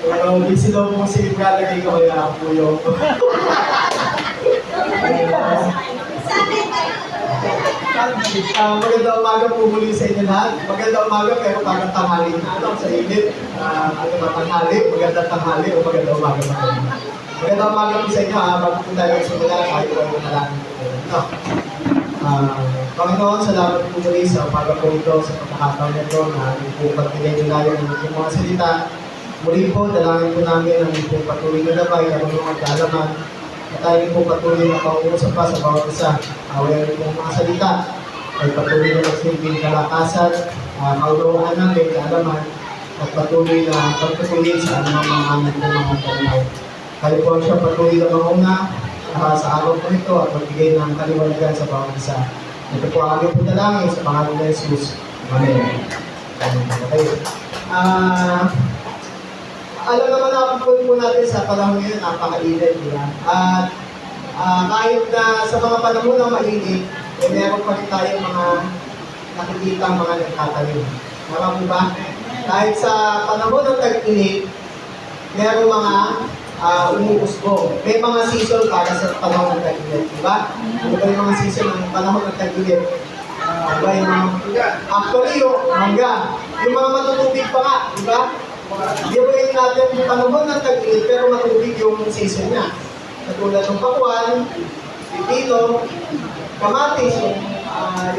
Pero busy daw po si Brother ko kaya po yung... Magandang umaga po muli sa inyo lahat. Magandang umaga pero parang tanghali na ano sa init. Ano ba tanghali? Magandang tanghali o magandang umaga pa rin. Magandang umaga po sa inyo bago po tayo magsimula kahit po yung nalangin po. No. Panginoon, salamat po muli sa umaga po ito sa pagkakataon nito na po pagbigay nyo na yung mga salita. Muli po, dalangin po namin ang po patuloy na labay ng mga kaalaman at tayo po patuloy na pauusap pa sa bawat isa. Aware po mga salita ay patuloy na magsilbing kalakasan, kaulungan natin, kaalaman at patuloy na pagpatuloy sa anumang mga amin po mga pananaw. Kayo po siya patuloy na mauna sa araw po ito at magbigay ng kaliwanagan sa bawat isa. Ito po ang aming po dalangin sa pangalan ni Jesus. Amen. Okay. Alam naman na po natin sa panahon ngayon, napakainit, di ba? At kahit na sa mga panahon na mainit, eh, meron pa rin tayong mga nakikita mga nagtatanim. Tama po ba? Kahit sa panahon ng tag-init, meron mga umuusbo. May mga season para sa panahon ng tag-init, di ba? Ano ba yung mga season ng panahon ng tag-init? Actually, yung mangga. Yung mga matutubig pa nga, di ba? Gawin natin yung panahon ng tag-init pero matubig yung season niya. Katulad ng pakwan, pipino, kamatis,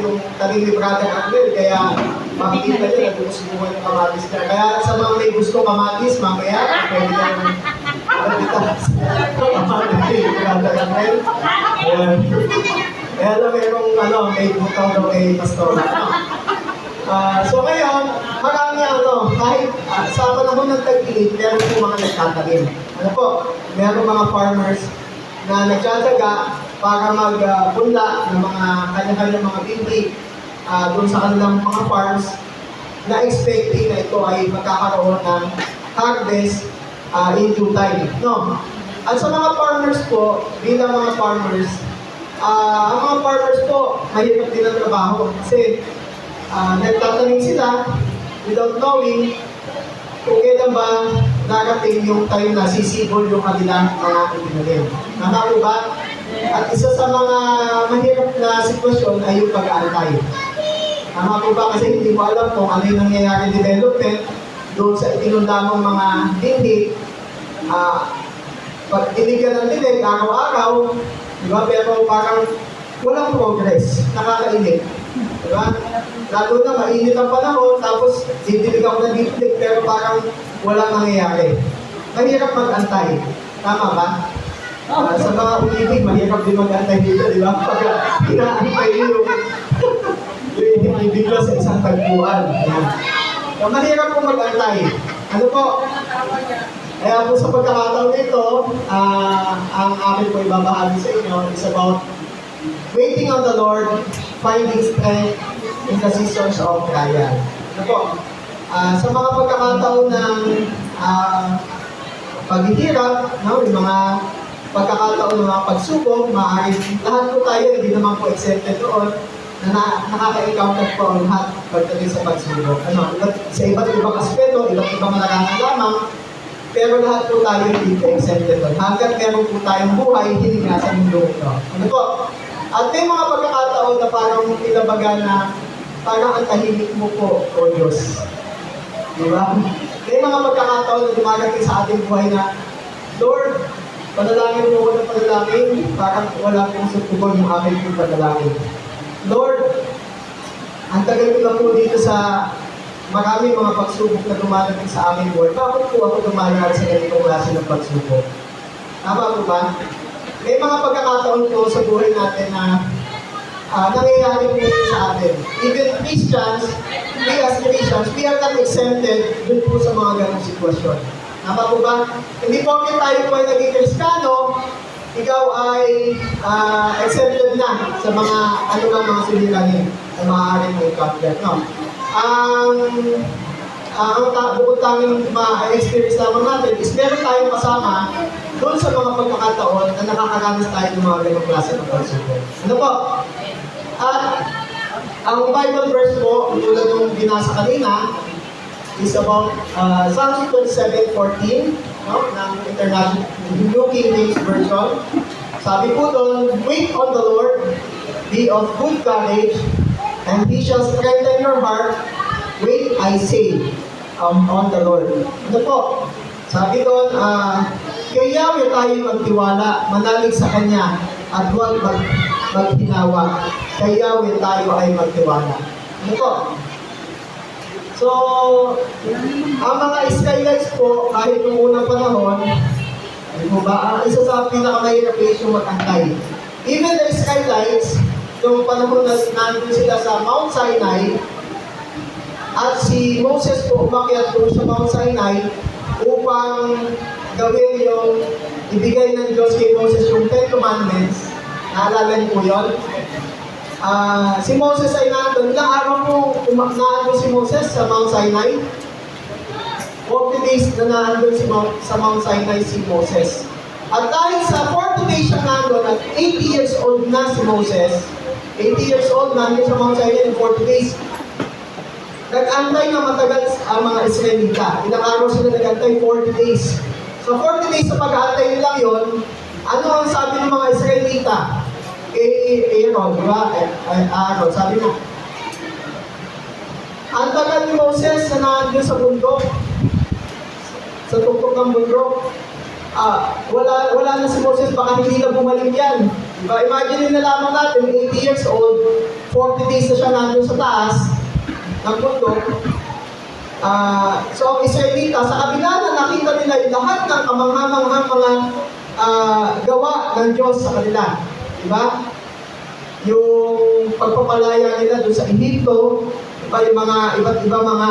yung tanim ni Brother Abel, kaya makikita niyo nagbubuhay ng kamatis niya. Kaya sa mga may gusto kamatis, mamaya, pwede ka ng kamatis ni Brother Abel. Kaya lang merong may butaw daw kay Pastor. So ngayon, marami kahit sa panahon ng tag-init, meron po mga nagtatanim. Ano po, meron mga farmers na nagtsatsaga para magpunla ng mga kanya-kanya mga binti doon sa kanilang mga farms na expecting na ito ay magkakaroon ng harvest in due time. No? At sa mga farmers po, bilang mga farmers, ang mga farmers po, mahirap din ang trabaho kasi nagtatanim sila without knowing kung kailan ba darating yung time na sisibol yung kanilang mga itinanim. Tama po ba? At isa sa mga mahirap na sitwasyon ay yung pag-aantay. Tama po ba? Kasi hindi mo alam kung ano yung nangyayari development doon sa itinunda mong mga hindi. Pag inigan ng dilig, araw-araw, di ba? Pero parang walang progress. Nakakainit. Diba? Lalo na mainit ang panahon, tapos didilig ako ng didilig, pero parang walang nangyayari. Mahirap mag-antay. Tama ba? Sa mga umibig, mahirap din mag-antay dito, di ba? Pag inaantay yung ibig sa isang tagpuan. So, mahirap po mag-antay. Ano po? Kaya po sa pagkakataon nito, ang amin po ibabahagi sa inyo is about waiting on the Lord, finding strength in the seasons of trial. Ano po? Sa mga pagkakataon ng paghihirap, yung mga pagkakataon ng mga pagsubok, maaaring lahat po tayo, hindi naman po exempted doon, na nakaka-encounter po ang lahat pagdating sa pagsubok. Sa iba't ibang aspeto, iba't ibang nararamdaman, pero lahat po tayo hindi po exempted doon. Hanggat meron po tayong buhay, hindi nga sa mundo ito. Ano po? At may mga pagkakataon na parang ilabaga na parang ang tahimik mo po, O Diyos. Di ba? May mga pagkakataon na dumagating sa ating buhay na, Lord, panalangin mo ko ng panalangin, parang wala pong sutugon yung aking pong panalangin. Lord, ang tagal ko na po dito sa maraming mga pagsubok na dumadating sa aming buhay. Bakit po ako dumalaan sa ganitong klase ng pagsubok? Tama po ba? May mga pagkakataon po sa buhay natin na nangyayari po sa atin. Even Christians, we as Christians, we are not exempted dun po sa mga ganong sitwasyon. Tama po ba? Hindi po tayo po ay naging Kristiyano, ikaw ay exempted na sa mga mga suliranin na maaaring mo encounter. No? Ang bukod tanging ma-experience naman natin is meron tayong kasama doon sa mga pagkakataon na nakakaranas tayo ng mga ganong klase ng pagsubok. Ano po? At ang Bible verse po, tulad yung binasa kanina, is about Psalms 27:14, no, ng International New King James Version. Sabi po doon, wait on the Lord, be of good courage, and He shall strengthen your heart. Wait, I say, on the Lord. Ano po? Sabi doon, kay Yahweh tayo magtiwala, manalig sa Kanya, at huwag maghinawa. Kay Yahweh tayo ay magtiwala. Ano po? So, ang mga Israelites po, kahit noong unang panahon, ano po ba, isa sa pinakamahirap is yung mag-antay. Even the Israelites, noong panahon na nandun sila sa Mount Sinai, at si Moses po umakyat doon sa Mount Sinai upang gawin yung ibigay ng Diyos kay Moses yung Ten Commandments. Naalala niyo po yun? Si Moses ay nandun. Ilang araw po nandun si Moses sa Mount Sinai? 40 days na nandun sa Mount Sinai si Moses. At dahil sa 40 days siya nandun at 80 years old na si Moses, 80 years old nandun sa Mount Sinai in 40 days, nag-antay na matagal ang mga Israelita. Ilang araw sila nag-antay? 40 days. So 40 days sa pag-aantay nila yon, ano ang sabi ng mga Israelita? Aaron, di ba? Aaron, sabi mo, ang tagal ni Moses na nandun sa bundok, sa tuktok ng bundok, wala na si Moses, baka hindi na bumalik yan. Diba? Imagine na lamang natin, 80 years old, 40 days na siya nandun sa taas ng bundok. So ang Israelita, sa kabila na nakita nila yung lahat ng kamanghamanghang mga gawa ng Diyos sa kanila. Diba? Yung pagpapalaya nila doon sa Egypto, diba? Yung mga iba't iba mga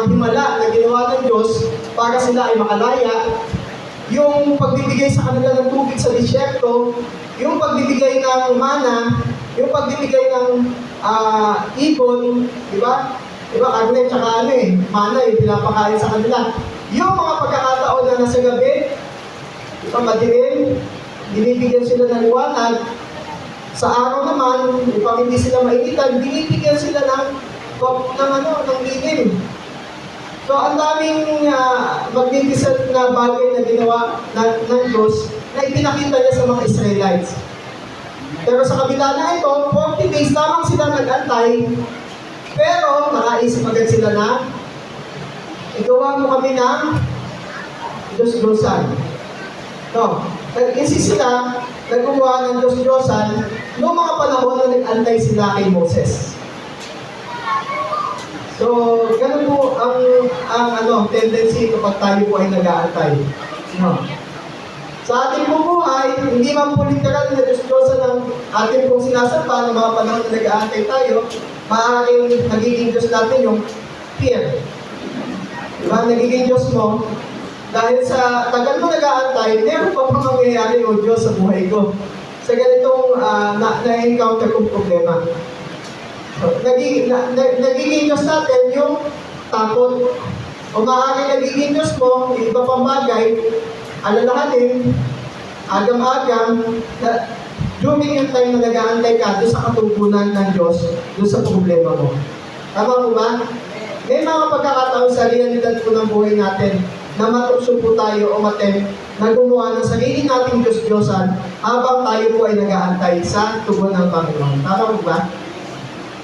himala na ginawa ng Diyos para sila ay makalaya. Yung pagbibigay sa kanila ng tubig sa disyerto, yung pagbibigay ng mana, yung pagbibigay ng ibon, di ba? Di ba, karne tsaka mana yung pinapakain sa kanila. Yung mga pagkakataon na nasa gabi, ito madilim, binibigyan sila ng liwanag. Sa araw naman, upang hindi sila mainitan, binibigyan sila ng lilim. So, ang daming magnificent na bagay na ginawa ng Diyos na ipinakita niya sa mga Israelites. Pero sa kabila na ito, 40 days lamang sila nag-antay, pero nakaisip agad sila na igawa mo kami ng Diyos-Diyosan. No, nag-insist sila na gumawa ng Diyos-Diyosan noong mga panahon na nag-antay sila kay Moses. So, ganun po ang tendency kapag tayo po ay nag-aantay. No. Sa ating buhay, hindi man po literal na Diyos-Diyosan ang ating pong sinasampa ng mga panahon na nag-aantay tayo, maaaring nagiging Diyos natin yung fear. Diba? Nagiging Diyos mo, dahil sa tagal mo nag-aantay, meron pa pang mangyayari o Diyos sa buhay ko. Sa ganitong na-encounter kong problema. So, nagiging Diyos natin yung takot. O maaaring nagiging Diyos mo, yung iba pang bagay, alalahanin, agam-agam, na during yung time na nag-aantay ka doon sa katugunan ng Diyos, doon sa problema mo. Tama mo ba? May mga pagkakataon sa realidad po ng buhay natin na matukso po tayo o matem na gumawa ng sarili nating Diyos-Diyosan habang tayo po ay nag-aantay sa tugon ng Panginoon. Tama mo ba?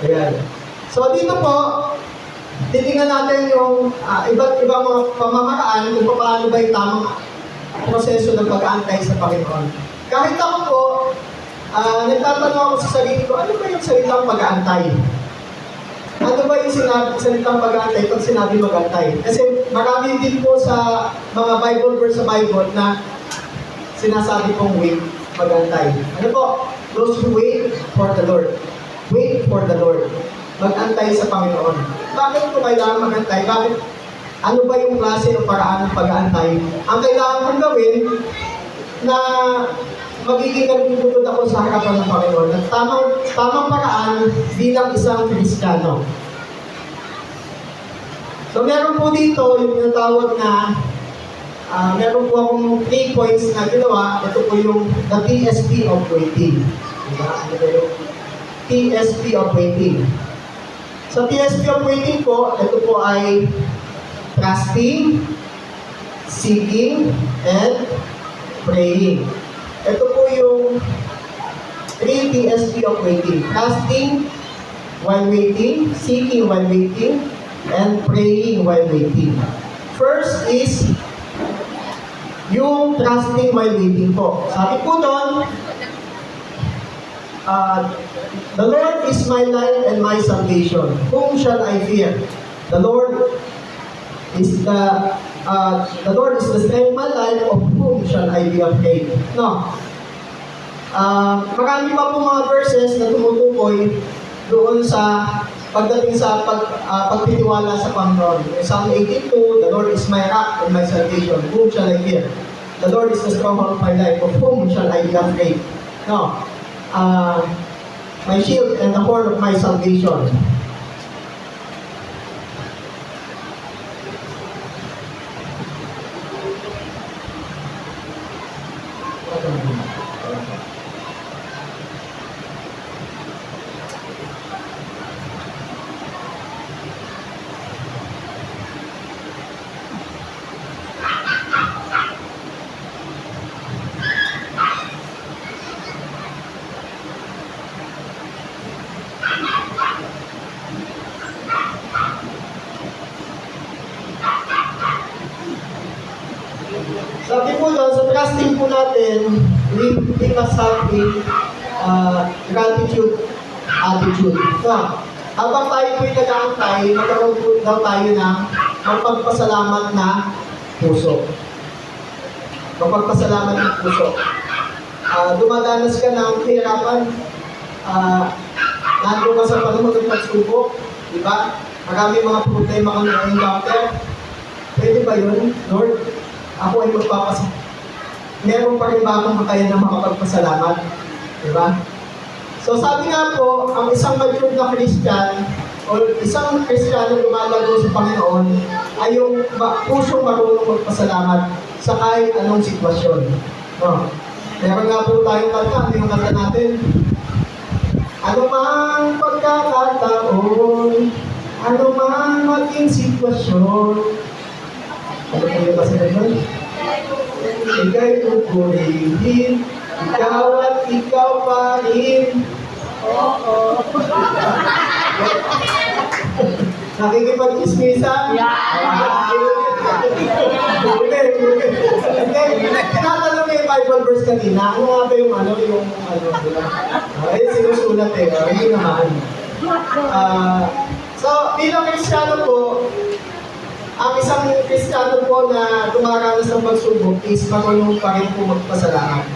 Ayan. So dito po, titingnan natin yung iba't ibang mga pamamaraan kung paano ba yung tamang proseso ng pag-aantay sa Panginoon. Kahit ako po, nagtatanong ako sa sarili ko, ano ba yung salitang pag-aantay? Ano ba yung salitang pag-aantay pag sinabi mag-aantay? Kasi marami din po sa mga Bible verse sa Bible na sinasabi pong wait, mag-aantay. Ano po? Those who wait for the Lord. Wait for the Lord. Mag-antay sa Panginoon. Bakit po kailangan mag-antay? Bakit? Ano ba yung klase o paraan ng pag-aantay? Ang kailangan kong gawin na magiging kalungkot ako sa harapan ng Panginoon at tamang paraan bilang isang Kristiyano. So meron po dito yung tinatawag na meron po akong 3 points na ginawa. Ito po yung the TSP of waiting. Diba? Ano ba yung TSP of waiting? Sa TSP of waiting po, ito po ay trusting, seeking, and praying. Ito po yung 3 TSP of waiting. Trusting while waiting, seeking while waiting, and praying while waiting. First is yung trusting while waiting po. Sabi po doon, the Lord is my light and my salvation. Whom shall I fear? The Lord is the strength of my life. Of whom shall I be afraid? No. Marami pa po mga verses na tumutukoy doon sa pagdating sa pagtitiwala sa Panginoon. In Psalm 82, the Lord is my rock and my salvation. Whom shall I fear? The Lord is the stronghold of my life. Of whom shall I be afraid? No. My shield and the horn of my salvation. Sabi po doon, sa trusting po natin, we must have a gratitude attitude. So, habang tayo po'y nag-aantay, magkaroon po daw tayo ng magpagpasalamat na puso. Magpagpasalamat na puso. Dumadanas ka ng kahirapan, nandun ka sa panahon ng pagsubok, di ba? Marami mga problema kang na-encounter. Pwede ba yun, Lord? Ako ay magpapasalamat. Meron pa rin ba akong kakayan na makapagpasalamat? Diba? So sabi nga po, ang isang matured na Christian o isang Kristiyano lumalago sa Panginoon ay yung pusong marunong magpasalamat sa kahit anong sitwasyon. No. Meron nga po tayong kanta, ano yung kanta natin? Ano mang pagkakataon, ano mang maging sitwasyon, ano po yung kasalan nun? Ika'y pupurihin, ikaw at ikaw pa rin. Oo. Nakikipag-ismisa? Tinatanong mo yung Bible verse kanina, ano nga ba yung diba? Ay, sinusulat eh, hindi naman. So, bilang Kristiyano po, ang isang Kristiyano po na dumaranas ng pagsubok is marunong pa rin po magpasalamat.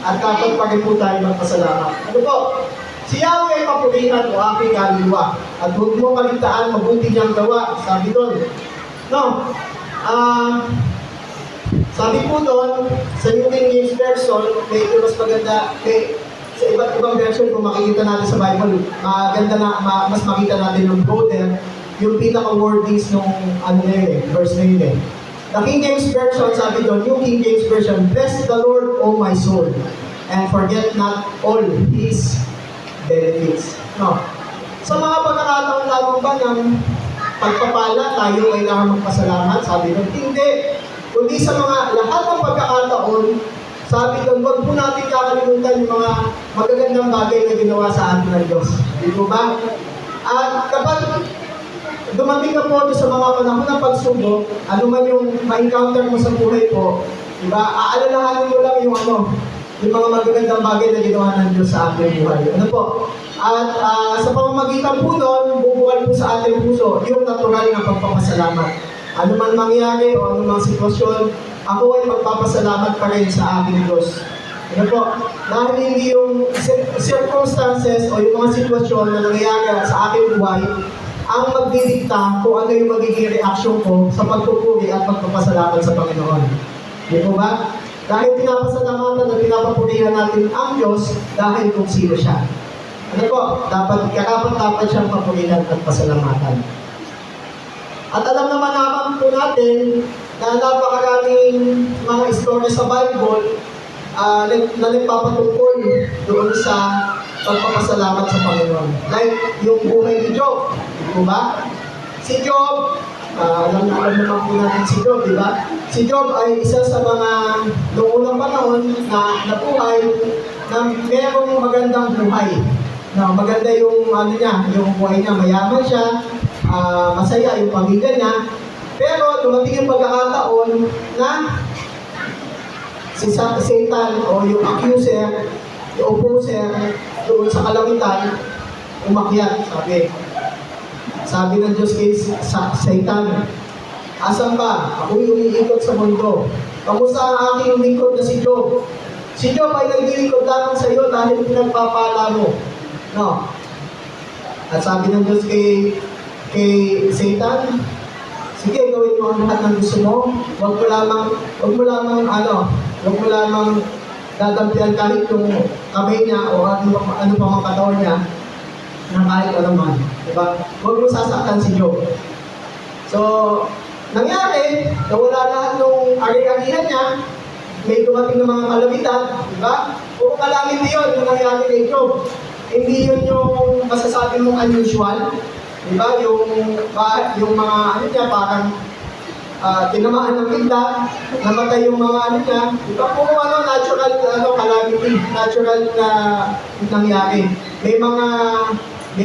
At dapat pa rin po tayo magpasalamat. Ano po? Si Yahweh ay papurihan o aking kaluluwa. At huwag mo kaligtaan, mabuti niyang gawa. Sabi doon. No. Sabi po doon, sa New King James Version, medyo mas maganda, sa iba't ibang version kung makikita natin sa Bible, mas makita natin yung broader, yung pinaka-wordings nung verse na yun eh. The King James Version, sabi doon, yung King James Version, bless the Lord, O my soul, and forget not all His benefits. No. Sa mga pagkakataon lamang ba ng pagpapala, tayo kailangan magpasalamat? Sabi doon, hindi. Kundi sa mga lahat ng pagkakataon, sabi doon, huwag po natin kakalimutan yung mga magagandang bagay na ginawa sa atin ng Diyos. Di po ba? At kapag dumating ka po sa mga panahon ng pagsubok, ano man yung ma-encounter mo sa buhay po, diba? Aalalahanin mo lang yung yung mga magagandang bagay na ginawa ng Diyos sa ating buhay. Ano po? At sa pamamagitan po doon, bubuwal po sa ating puso yung natural na pagpapasalamat. Ano man mangyari o ano mang sitwasyon, ako ay magpapasalamat pa rin sa aking Diyos. Ano po? Dahil hindi yung circumstances o yung mga sitwasyon na nangyayari sa aking buhay ang magdidikta kung ano yung magiging reaksyon ko sa pagpupuri at pagpapasalamat sa Panginoon. Di po ba? Dahil pinapasalamatan at pinapapurihan natin ang Diyos dahil kung sino siya. Ano po? Dapat siyang papurihan at pasalamatan. At alam naman po natin na napakaraming mga istorya sa Bible na nagpapatungkol doon sa pagpapasalamat sa Panginoon. Like yung buhay ni Job. Di ba? Si Job, alam naman po natin si Job, di ba? Si Job ay isa sa mga noong unang panahon na nabuhay na merong magandang buhay. No, maganda yung ano niya, yung buhay niya, mayaman siya, masaya yung pamilya niya. Pero dumating yung pagkakataon na si Satan o yung accuser, yung opposer, doon sa kalangitan, umakyat, sabi ng Diyos kay Satan, asan ka? Ako'y umiikot sa mundo. Kamusta ang aking lingkod na si Job? Si Job ay naglilingkod lamang sa iyo dahil pinagpapala mo. No. At sabi ng Diyos kay Satan, sige, gawin mo ang lahat ng gusto mo. Huwag mo lamang dadampian kahit yung kamay niya o ano pa mga katawan niya na kahit ano man. Diba? Huwag mo sasaktan si Job. So, nangyari, nawala lahat ng ari-arihan niya, may dumating ng mga kalamitan, diba? Puro kalamity yun yung nangyari kay Job. Hindi yun yung masasabi mong unusual. Diba? Yung mga ano niya, parang tinamaan ng bigla, namatay yung mga ano niya. Diba? Kung natural calamity, natural na nangyari. May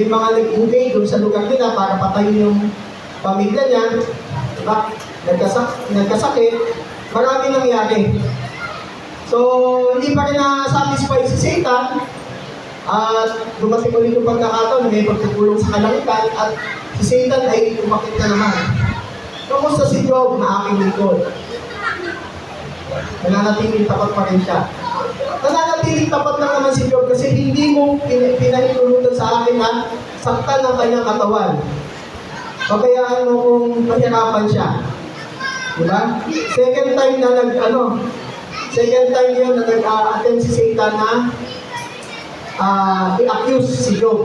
mga nag-invade doon sa lugar nila para patayin yung pamilya niya. Diba? Nagkasakit. Marami nangyari. So, hindi pa rin na-satisfy si Satan. At dumating ulit yung pagkakataon na may pagtutulong sa kalangitan at si Satan ay umakit na naman. Kamusta si Job na aking lingkod? Nananatiling tapat pa rin siya. Nananatiling tapat lang naman si Job kasi hindi mo pinahintulutan sa akin na saktan ng kanyang katawan. Pagayaan mo kung mahirapan siya. Diba? Second time yun na nag-attempt si Satan na i-accuse si Job.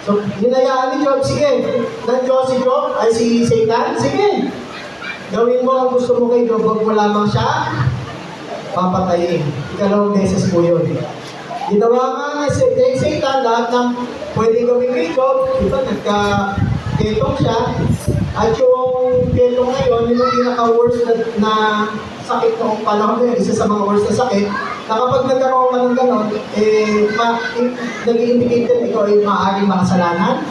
So, hinayaan ni Job, sige, nandiyo si Job, ay si Satan, sige. Gawin mo ang gusto mo kay Job, huwag mo lamang siya papatayin. Ikalawang beses po yun. Ginawa nga na kay Satan lahat ng pwede gawin kay Job, diba, nagka-ketong siya, at yung ketong ngayon, yung pinaka-worst na sakit noong panahon na yun, isa sa mga worst na sakit, na kapag nagkaroon ka ng gano'n, nag-i-indicate din ito ay maaaring makasalanan.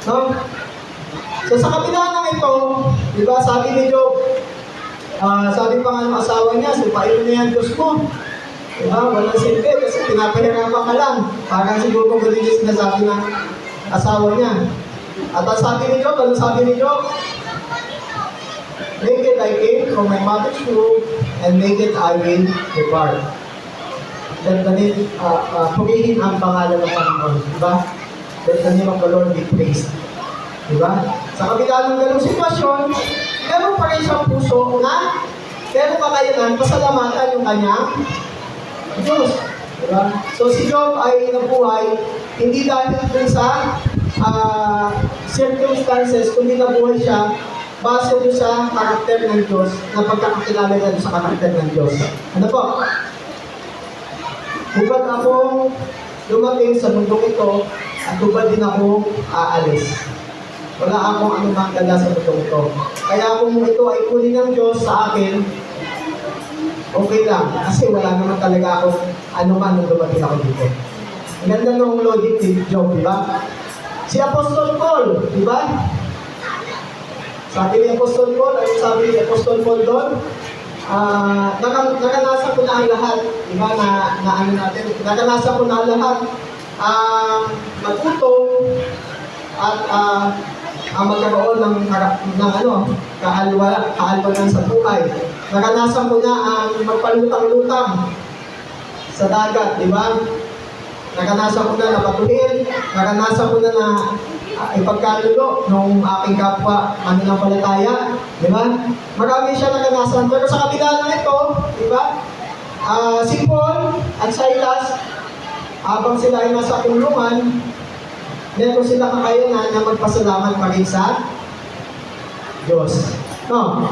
No? So sa kabila ng ito, di ba, sabi ni Job, sabi pa nga ng asawa niya, supain mo na yan Diyos mo. Di ba, walang silbi kasi pinapahirapan ka lang. Parang siguro kung ganun yung sinasabi ng asawa niya. At ang sabi ni Job, ano sabi ni Job? Naked I came from my mother's womb, and naked I will depart. Purihin ang pangalan ng Panginoon. Diba? Let the name of the Lord be praised. Diba? Sa kabila ng ganong sitwasyon, meron pa rin siyang puso na meron kakayanan, pasalamatan yung kanyang Diyos. Diba? So si Job ay nabuhay, hindi dahil dun sa circumstances, kundi nabuhay siya base doon sa karakter ng Diyos, na pagkakakilala niya sa karakter ng Diyos. Ano po? Hubad akong dumating sa mundong ito, at hubad din ako aalis. Wala akong anumang dala sa mundong ito. Kaya kung ito ay kunin ng Diyos sa akin, okay lang. Kasi wala naman talaga akong anuman nung dumating ako dito. Ang ganda ng logic ni Job, di ba? Si Apostol Paul, di ba? Sabi ni Apostol Paul, ay sabi ni Apostol Paul doon, nakanasan ko na ang lahat, di ba, nakanasan ko na ang lahat, magutong at magkaroon ng kaalwanan sa buhay. Nakanasan ko na ang magpalutang-lutang sa dagat, di ba? Nakanasan ko na napatuhin, nakanasan ko na ipagkalulo nung aking kapwa mananampalataya, di ba? Marami siya nakanasan. Pero sa kabila ng ito, di ba? Si Paul at Silas, habang sila ay nasa kulungan, meron sila kakayanan na magpasalamat pa rin sa Diyos. No?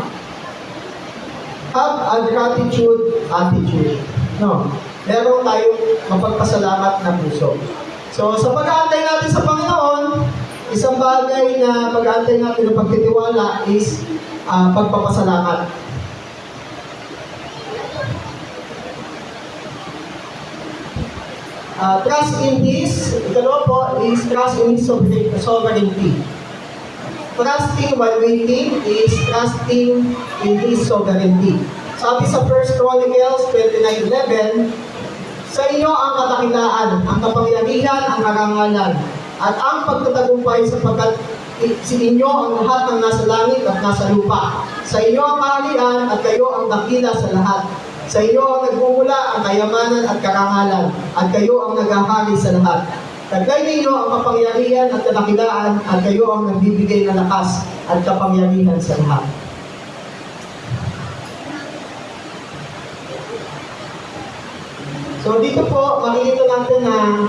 Have a gratitude attitude. No? Meron tayong mapagpasalamat na puso. So, sa pag-aantay natin sa Panginoon, Isang bagay na pag-aantay natin ng pagtitiwala is pagpapasalamat. Trust in His, ikalawa po, is trust in His sovereignty. Trusting while waiting is trusting in His sovereignty. Sabi sa 1 Chronicles 29:11, sa inyo ang katakilaan, ang kapangyarihan, ang karangalan, at ang pagtatagumpay sapagkat sa inyo ang lahat ng nasa langit at nasa lupa. Sa inyo ang kaharian at kayo ang dakila sa lahat. Sa iyo ang nagmumula ang kayamanan at karangalan, at kayo ang naghahari sa lahat. Taglay ninyo ang kapangyarihan at kadakilaan, at kayo ang nagbibigay ng lakas at kapangyarihan sa lahat. So dito po, makikita natin na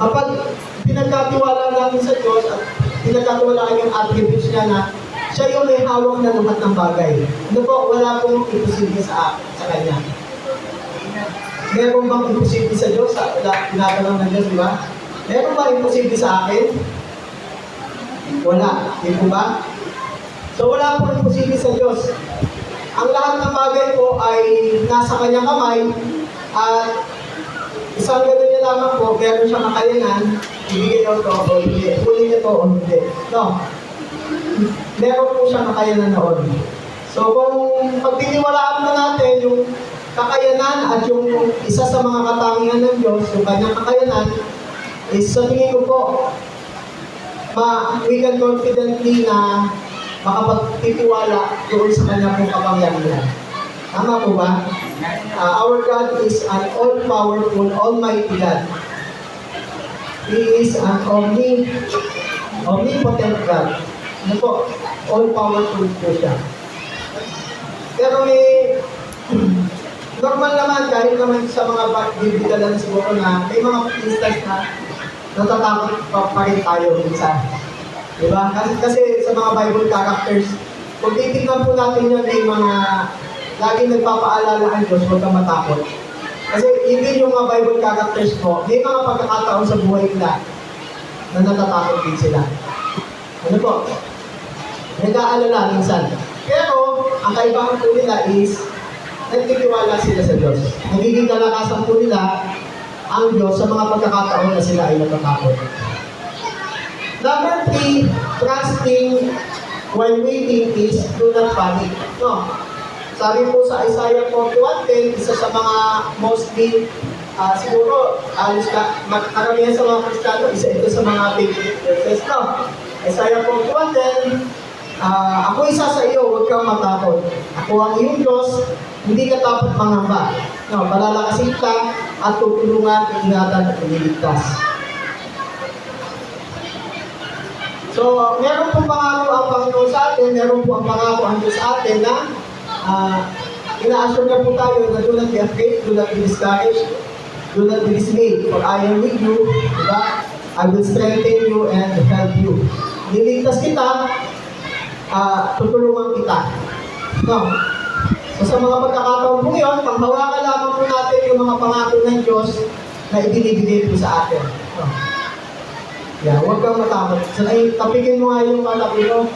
kapag pinagkatiwala natin sa Diyos at pinagkatiwalaan yung attributes niya na siya yung may hawak na lahat ng bagay. Ano po, wala pong imposible sa Kanya. Meron bang imposible sa Diyos? Tinatanong ng Diyos, di ba? Meron ba imposible sa akin? Wala. Di po ba? So wala pong imposible sa Diyos. Ang lahat ng bagay po ay nasa Kanyang kamay at isang gano'n niya lamang po, meron siyang kakayanan, ibigay niyo ito o hindi, kunin niyo ito o hindi. No. Meron po siyang kakayanan noon. So kung pagtiniwalaan mo natin yung kakayanan at yung isa sa mga katangian ng Diyos, yung kanyang kakayanan, is sa tingin ko po, we can confidently na makapagtitiwala doon sa kanyang pong kapangyarihan. Tama po ba? Our God is an all-powerful, almighty God. He is an omnipotent God. Ano po? All-powerful po siya. Pero normal naman, kahit naman sa mga bibigala na siguro na may mga instance na natatakot pa rin tayo minsan. Diba? Kasi sa mga Bible characters, kung titignan po natin yun, may mga laging nagpapaalala ang Diyos, huwag kang matakot. Kasi hindi yung mga Bible characters po, may mga pagkakataon sa buhay nila na natatakot din sila. Ano po? Nag-aalala minsan. Pero, ang kaibahan po nila is, nagtitiwala sila sa Diyos. Nagiging kalakasan po nila ang Diyos sa mga pagkakataon na sila ay natatakot. Number 3, trusting while waiting is do not panic. No. Sabi po sa Isaiah 41:10, isa sa mga mostly, siguro, karamihan sa mga Kristiyano, isa ito sa mga favorite verses. No. Isaiah 41:10, ako isa sa iyo, huwag kang matakot. Ako ang iyong Diyos, hindi ka dapat mangamba. No, palalakasin ka at tutulungan, ingatan at ililigtas. So, meron pong pangako ang Panginoon sa atin, meron po ang pangako ang Diyos sa atin na ina-assure na po tayo na do not be afraid, do not be discouraged, do not be dismayed, for I am with you, diba? I will strengthen you and help you. Niligtas kita, tutulungan kita. No. So sa mga pagkakataon po yun, panghawakan lamang po natin yung mga pangako ng Diyos na ibinibigay po sa atin. No. Yeah, huwag kang matakot. So, tapigin mo nga yung malaki mo.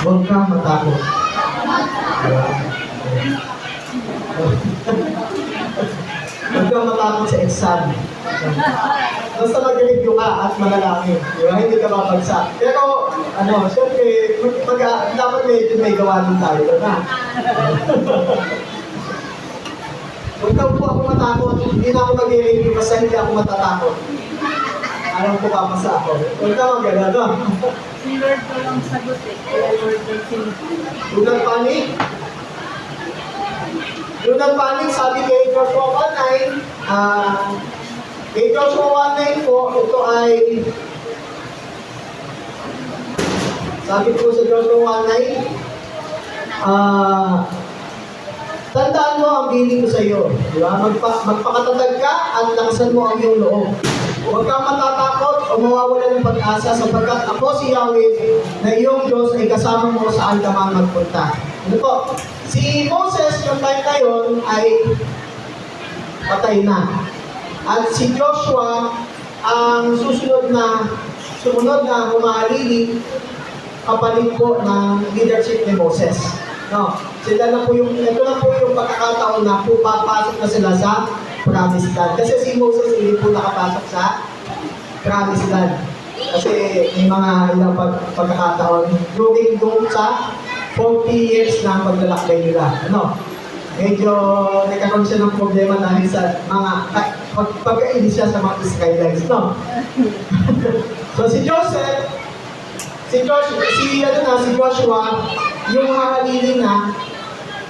Huwag kang matakot. Huwag kang matakot sa exam. Basta mag-review ka at manalangin. Diba? Hindi ka mapagsak. Pero, syempre, dapat medyo may gawa din tayo. Na? Huwag daw po ako matakot. Hindi na ako mag-review basta hindi ako matatakot. Alam ko papasa ako. Huwag ka mag-gala, no? Si Lord ko lang sagot eh. Kaya Lord ko sinipin. Do not panic. Do not panic, sabi kay Joshua 1:9. Kay Joshua 1:9 po, ito ay sabi po sa Joshua 1:9, tandaan mo ang biling ko sa iyo. Diba? Magpakatatag ka at lakasan mo ang iyong loob. Huwag kang matatakot o mawawala ng pag-asa sapagkat ako si Yahweh na iyong Diyos ay kasama mo saan ka man magpunta. Ano po? Si Moses yung time na yun ay patay na. At si Joshua ang susunod na sumunod na humahalili kapalit po ng leadership ni Moses. No, sila na po ito na po yung pagkakataon na papasok na sila sa Promised Land. Kasi si Moses hindi po nakapasok sa Promised Land. Kasi may mga ilang pagkakataon during doon sa 40 years na paglalakbay nila. Medyo nagkaroon siya ng problema dahil sa mga pagkainis siya sa mga Israelites. So si Joshua, yung hahalili na,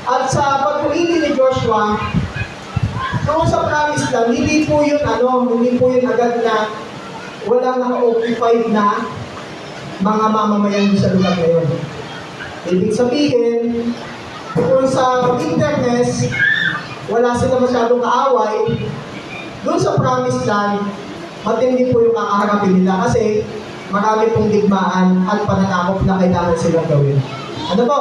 at sa paghalili ni Joshua, noong sa Promised Land, hindi po yun agad na walang naka-occupied na mga mamamayan sa lugar na yun. Ibig sabihin, kung sa wilderness, wala sila masyadong kaaway, doon sa Promised Land, matindi po yung kakaharapin nila kasi marami pong digmaan at pananakop na kailangan silang gawin. Ano po?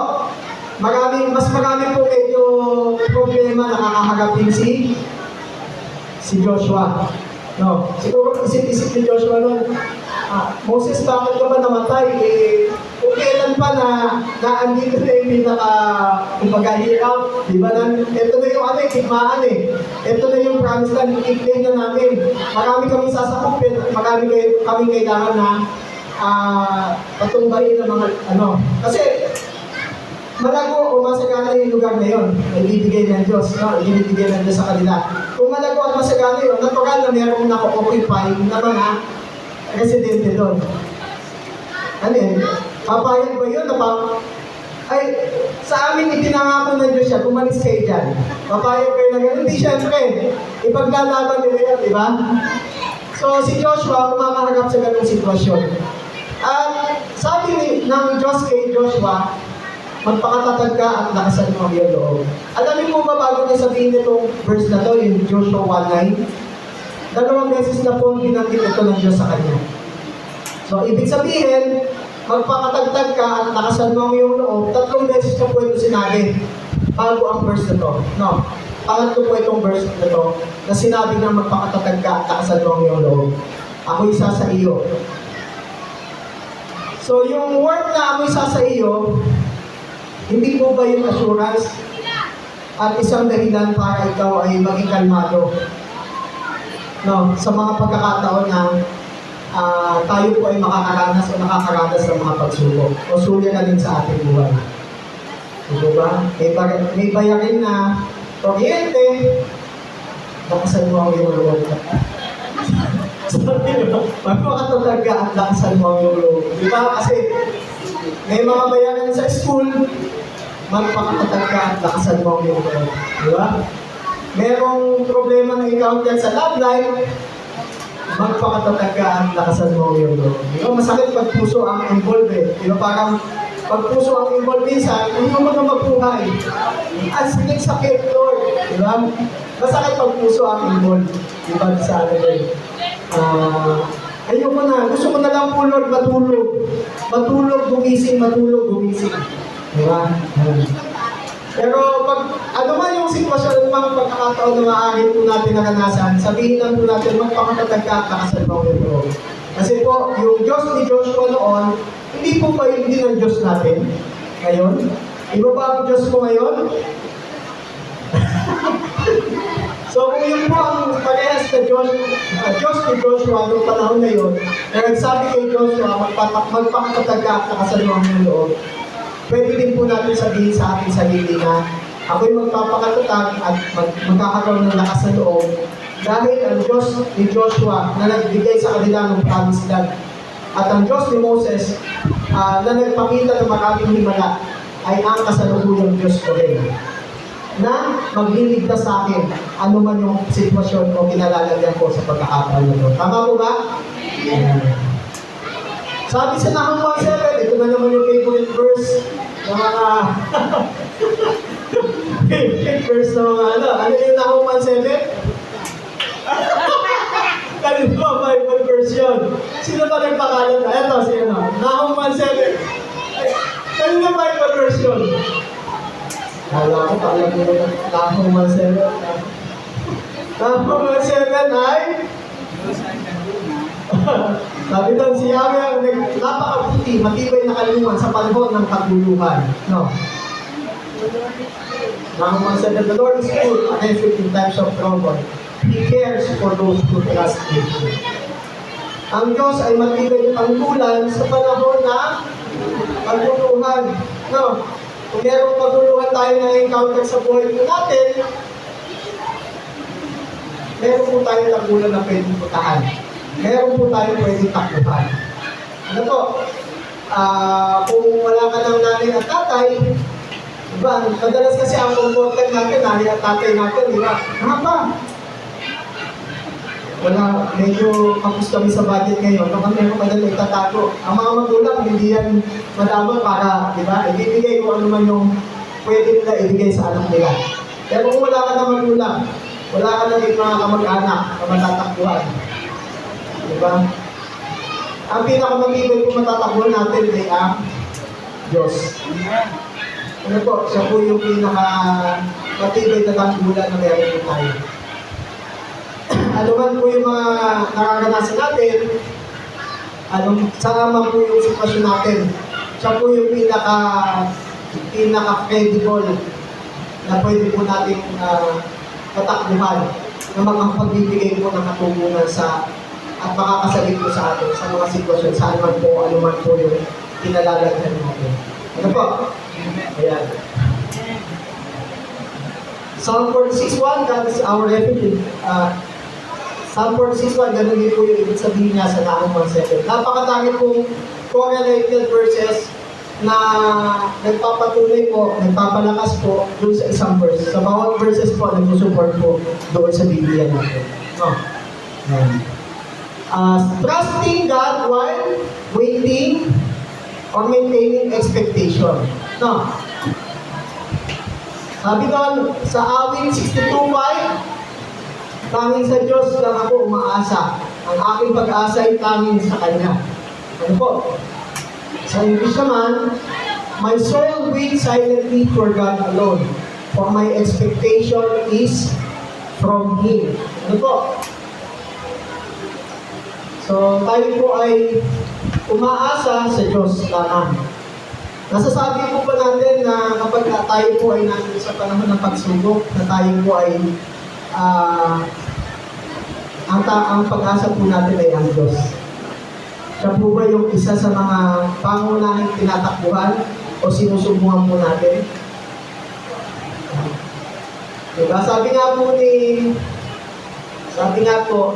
Mas marami po medyo problema na kakaharapin si Joshua. No, siguro isip-isip ni Joshua noon, Moses, bakit ka ba namatay? Kung kailan pa andito na yung pinaka-hirap, di ba? Ito na yung digmaan Ito na yung promise land, i-claim na namin. Marami kami sasakupin, marami kami kailangan na patumbahin ng mga Kasi, malago o masagana yung lugar na yun, ibibigay ng Diyos, ibibigay ng Diyos sa kanila. Kung malago at masagana yun, natural na mayroong naka-occupy na mga residente doon. Papayag ba yun sa amin itinangako ng Diyos siya, kumalis kayo dyan. Papayag kayo na gano'n, hindi syempre, ipaglalaban nila yan, di ba? So si Joshua, kumakaharap sa ganung sitwasyon. At sabi ng Diyos kay Joshua, magpakatatag ka at lakasan mo ang iyong loob. Alam niyo po ba bago niya sabihin itong verse na to, yung Joshua 1:9, dalawang beses na po binanggit ito ng Diyos sa kanya. So, ibig sabihin, magpakatagtag ka at lakasan mo ang iyong loob, 3 beses na po ito sinabi bago ang verse na to. Pangatlo po itong verse na to na sinabi na magpakatatag ka at lakasan mo ang iyong loob. Ako isa sa iyo. So, yung word na ako isa sa iyo, hindi po ba yung assurance at isang dahilan para ikaw ay maging kalmado? Sa mga pagkakataon na tayo po ay makakaranas o nakakaranas ng mga pagsubok o sulya na din sa ating buhay. Diba ba? May bayarin na kuryente, lakasan mo ang iyong loob. Magpakatatag ka at lakasan mo ang iyong loob. Diba? Kasi may mga bayaran sa school, magpakatatag ka at lakasan mo ang iyong loob. Diba? Merong problema na encounter sa love life, magpakatatag ka at lakasan mo ang iyong loob. Diba? Masakit pag puso ang involved Diba? Parang pag puso ang involved minsan, hindi mo na magbuhay. Ang sakit, Lord. Diba? Masakit pag puso ang involved. Diba? Sa ayoko na. Gusto ko na lang po, Lord, matulog. Matulog, gumising. Diba? Pero pag ano man yung sitwasyon, mga pagkakataon na maaari po natin naranasan, sabihin lang po natin, magpakatatag ka at lakasan mo ang loob. Kasi po, yung Diyos ni Joshua noon, hindi po ba yung din ang Diyos natin ngayon? Iba ba ang Diyos ko ngayon? So kung yun po ang parehas na Diyos ni Joshua noong panahon na yun, na nagsabi kay Joshua, magpakatatag ka at lakasan mo ang loob, pwede din po natin sabihin sa ating sarili na ako'y magpapakatatag at magkakaroon ng lakas ng loob dahil ang Diyos ni Joshua na nagbigay sa kanila ng promised land at ang Diyos ni Moses na nagpakita ng maraming himala ay ang kasalukuyang Diyos ko rin na magliligtas sa akin ano man yung sitwasyon o kinalalagyan ko sa pagkakataon na ito. Tama po ba? Sabi sa Nahum 1:7, ito na naman yung favorite verse ng mga favorite verse ng mga ano yung Nahum 1:7? Kanina Bible verse yun. Sino ba nagpakalat? Ito, si Nahum 1:7. Kanina Bible verse yun. Kala ko pala ko Nahum 1:7. Nahum 1:7 ay Sabi doon, si Yahweh ang napakabuti, matibay na kalungan sa panahon ng kaguluhan. No? Nakaman said that the Lord is good against it in times of trouble. He cares for those who trust in Him. Ang Diyos ay matibay na tanggulan sa panahon ng kaguluhan. No? Kung merong kaguluhan tayo na encounter sa buhay po natin, meron po tayo tanggulan na pwedeng putahan. Meron po tayo pwedeng takbuhan. Ano po? Kung wala ka ng nanay at tatay, diba? Madalas kasi ang comforter natin, nanay at tatay natin, diba? Haba! Wala, medyo kapos kami sa budget ngayon. Kapag meron madala itatago. Ang mga magulang, hindi yan madama para, diba? Ibibigay ko ano man yung pwede nila ibigay sa anak nila. Pero kung wala ka na magulang, wala ka na din mga kamag-anak na matatakbuhan. Diba? Ang pinakamatibay kung matatakbuhan natin ay ang Diyos. Ano po, siya po yung pinakamatibay na takbuhan na meron po tayo. Ano man po yung mga nakakanasan natin, saan man po yung sitwasyon natin, siya po yung pinaka-credible na pwede po natin patakbuhan na makapagbibigay po ng katugunan sa at makakasalit po sa atin sa mga sitwasyon, saan man po, ano man po yung pinalalagyan natin. Ano po? Ayan. Psalm 46:1, God is our refuge. Psalm 46:1, ganun din po yung ibig sabihin niya sa Nahum 1:7. Napakadami pong correlated verses na nagpapatuloy po, nagpapalakas po doon sa isang verse. Sa bawat verses po, nag-support po doon sa Biblia natin. No? Trusting God while waiting or maintaining expectation. No? Sabi doon, sa awit 62:5, tanging sa Diyos lang ako umaasa. Ang aking pag-asa ay tanging sa Kanya. Ano po? Sa English naman, my soul waits silently for God alone, for my expectation is from Him. Ano po? So, tayo po ay umaasa sa Diyos lamang. Nasasabi po ba natin na kapag tayo po ay nandun sa panahon ng pagsubok, na tayo po ay ang pag-asa po natin ay ang Diyos. Siya po ba yung isa sa mga pangunahing tinatakbuhan o sinusubukan po natin? Diba? Sabi nga po,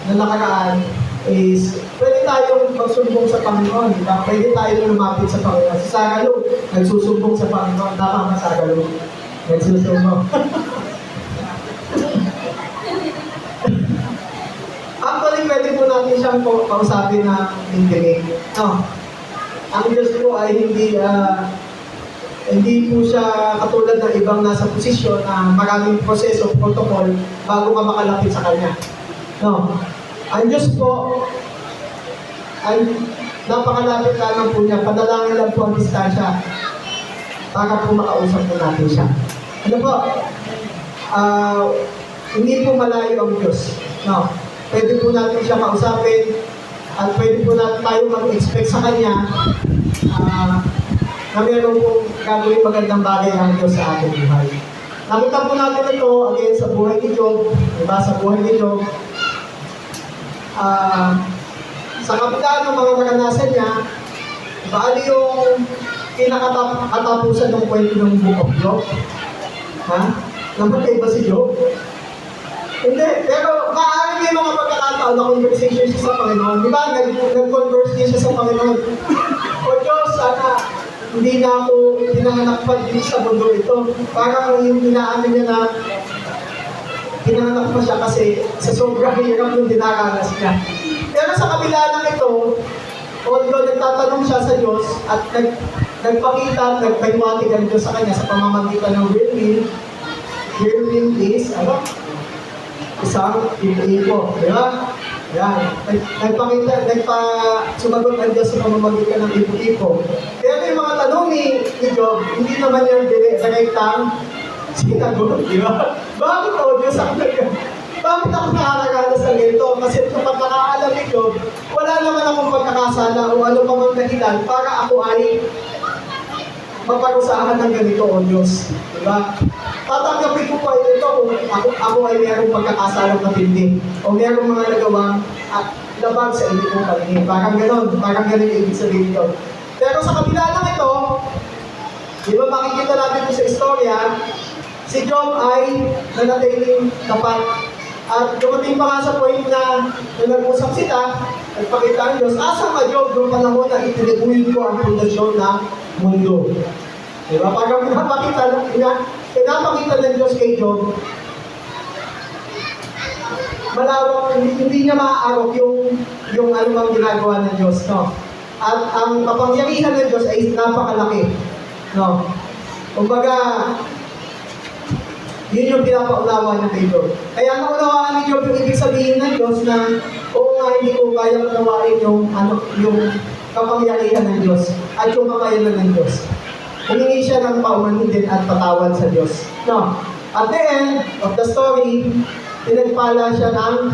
na nakaraan is, pwede tayong magsumbong sa Panginoon, diba? Pwede tayong lumapit sa Panginoon. Si Sagalo, nagsusumbong sa Panginoon. Tama ka, Sagalo? Nagsusumbong. Actually, pwede po natin siyang kausapin na hindi. No. Ang Diyos po ay hindi po siya katulad ng ibang nasa posisyon na maraming proseso, protocol bago ka makalapit sa Kanya. No. Ang Diyos po ay napakalapit lamang po niya. Panalangin lang po ang distansya para po makausap po natin siya. Ano po? Hindi po malayo ang Diyos. No. Pwede po natin siya kausapin at pwede po natin tayo mag-expect sa Kanya na meron pong gagawin magandang bagay ang Diyos sa ating buhay. Nakita po natin ito again sa buhay ni Job, diba? Sa buhay ni Job. Sa kabila ng mga naranasan niya, baali yung pinakatapusan ng kwento ng Book of Job. Ha? Namatay ba si Job? Hindi, pero maaari may mga pagkakataon na conversation siya sa Panginoon. Di ba? Nag-converse niya siya sa Panginoon. O Diyos, sana hindi na ako pinanganak pa din sa mundo ito. Parang yung inaamin niya na pinanganak pa siya kasi sa sobrang hirap yung dinaranas niya. Pero sa kabila ng ito, although nagtatanong siya sa Diyos at nagpakita, nagpaiwatig ang Diyos sa kanya sa pamamagitan ng whirlwind. Whirlwind is, isang ipo, di ba? Yan. Sumagot ang Diyos sa pamamagitan ng ipo-ipo. Pero yung mga tanong ni Job, hindi naman yung direktang sinagot, di ba? Bakit o Diyos ang bakit ako nakakaganas ng ganito? Kasi sa pagkakaalam ni Job, wala naman akong pagkakasala o ano pa mang dahilan para ako ay maparusahan ng ganito o Diyos. Diba? Tatanggapin ko pa ito kung ako ay mayroong pagkakasalang matindi o mayroong mga nagawang labag sa inyo kong paningin. Parang ganon yung ibig sabihin ito. Pero sa kabila ng ito, di ba makikita natin ito sa istorya, si Job ay nanatiling tapat. At dumating pa nga sa point na nag-usap sila, nagpakita ang Diyos, asa ka Job noong panahon na itiniguyod ko ang pundasyon ng mundo. Diba? Parang pinapakita ng Diyos kay Job, malawak, hindi niya maaarok yung anumang ginagawa ng Diyos. No? At ang kapangyarihan ng Diyos ay napakalaki. No? Kumbaga, yun yung pinapaunawa niya kay Job. Kaya naunawaan ni Job yung ibig sabihin ng Diyos na, oo nga, hindi ko kaya unawain yung kapangyarihan ng Diyos at yung kakayanan ng Diyos. Humingi siya ng paumanhin din at patawad sa Diyos. No. At the end of the story, pinagpala siya ng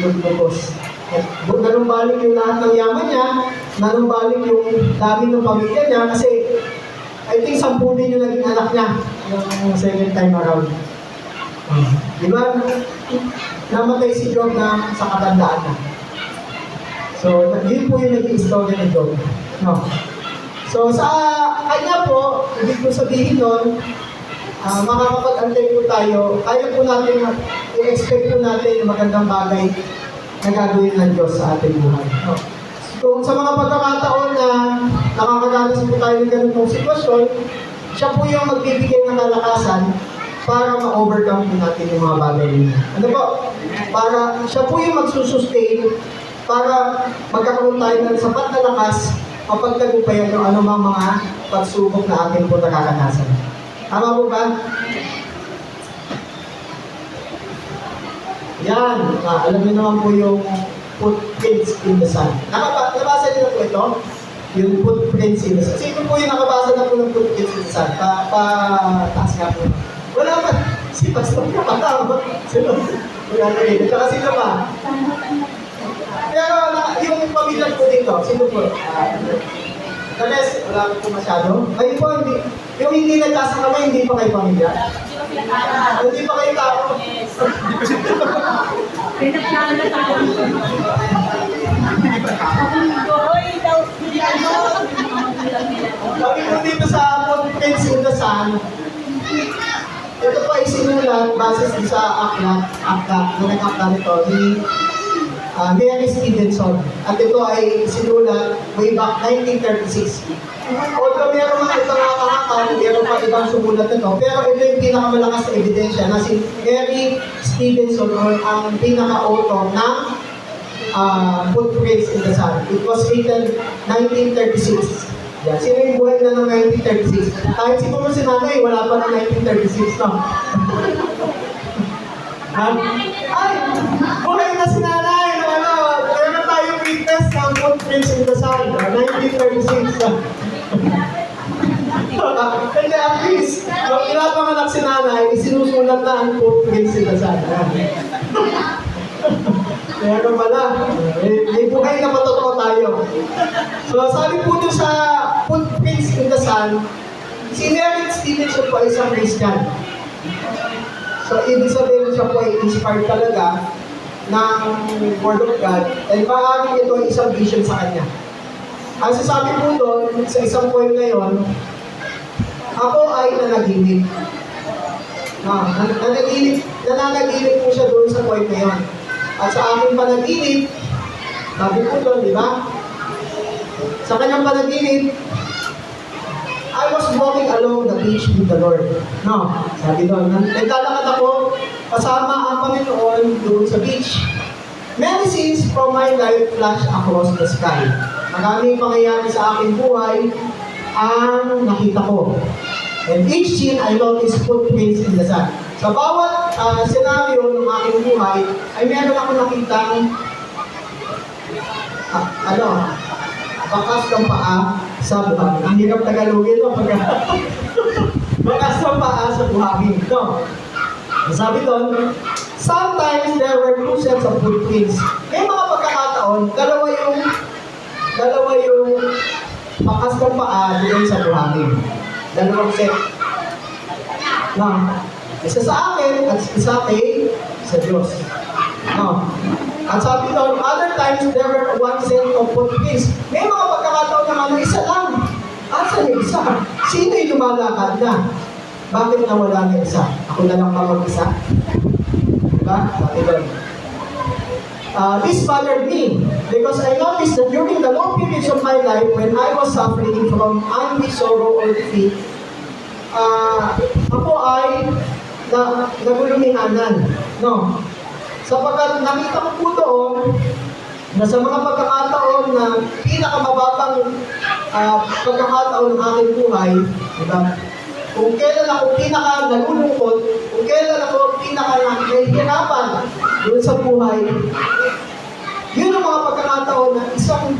lubos. Nanumbalik yung lahat ng yaman niya, nanumbalik yung dami ng pamilya niya, kasi I think 10 din yung naging anak niya yung second time around. Di ba? Namatay si Job na sa katandaan na. So, yun po yung naging story ni Job. No. So, sa kanya po, ibig ko sabihin nun, makakapag-antay po tayo, kaya po natin, i-expect po natin yung magandang bagay na gagawin ng Diyos sa ating buhay. No. Kung sa mga pagkakataon na nakakaganas po tayo ng ganitong sitwasyon, siya po yung magbibigay ng kalakasan para ma-overcome po natin yung mga bagay niya. Ano po? Para siya po yung magsusustain para magkakaroon tayo ng sapat na lakas mapagtagumpayan yung anumang mga pagsubok na atin po nakakanasan. Tama po ba? Yan. Alam niyo naman po yung footprints in the sun. Nabasa niyo na po ito? Yung footprints in the sun. Sino po yung nakabasa na po ng footprints in the sun? Taas nga po. Wala pa. Si Pastor ka pa. Sino? Wala na rin. Tsaka sino pa? Pero yung pamilya po dito, sino po? The rest, wala po masyado. Kayo po, hindi. Yung hindi nagkasama, hindi pa kayo pamilya? Hindi pa kayo tao? Sabi ko dito sa Footprints in the Sun, ito po ay sinulat base sa aklat, nag-akla nito ni Mary Stevenson. At ito ay sinulat way back 1936. Although meron mga ibang nakakakal, meron pa ibang sumulat nito, pero ito yung pinakamalakas na ebidensya na si Mary Stevenson or ang pinaka-author ng Footprints in the Sun. It was written 1936. Yeah. Sino yung buhay na ng 1936? Kahit siguro si nanay, wala pa ng 1936, no? Ay! Buhay na si nanay! Meron tayong witness ng Footprints in the Sun, 1936. Hindi, at least, nung inapanganak si nanay, isinusulat na ang Footprints in the Sun. Kaya ka pala, may buhay na matotoo tayo. So, sabi po doon sa Footprints in the Sun, si Mary Stevenson po ay isang Christian. So, ibig sabihin siya po ay inspired talaga ng Word of God. Dahil maaaring ito ay isang vision sa kanya. Ang sasabi po doon, sa isang point ngayon, ako ay nanaginip. Nananaginip po siya doon sa point ngayon. At sa aking panaginip, sabi po doon, di ba? Sa kanyang panaginip, I was walking along the beach with the Lord. No, sabi doon, naglalakad ako kasama ang Panginoon doon sa beach. Many scenes from my life flash across the sky. Maraming pangyayari sa aking buhay ang nakita ko. And each scene I noticed footprints in the sun. Sa bawat senaryo ng aking buhay, ay meron ako nakitang bakas ng paa sa buhangin. Ang hirap Tagalogin, no? Bakas ng paa sa buhangin. No? Sabi doon, Sometimes there were two sets of footprints. May mga pagkakataon, dalawa yung bakas ng paa doon sa buhangin. Dalawang set. No. Isa sa akin at isa sa Diyos. No. At sabi doon, other times there were one set of footprints. May mga pagkakataon naman na isa lang. Asan yung isa? Sino yung lumalakad na? Bakit nawala na isa? Ako na lang ba mag-isa? Diba? Sabi doon. This bothered me because I noticed that during the low periods of my life when I was suffering from angry sorrow or defeat, ako ay nagulumihanan. No? Sapagkat nakita ko po doon na sa mga pagkakataon na pinakamababang pagkakataon ng aking buhay, diba? Kung kailan ako pinaka nalulungkot, kung kailan ako pinaka nahihirapan doon sa buhay, yun ang mga pagkakataon na isang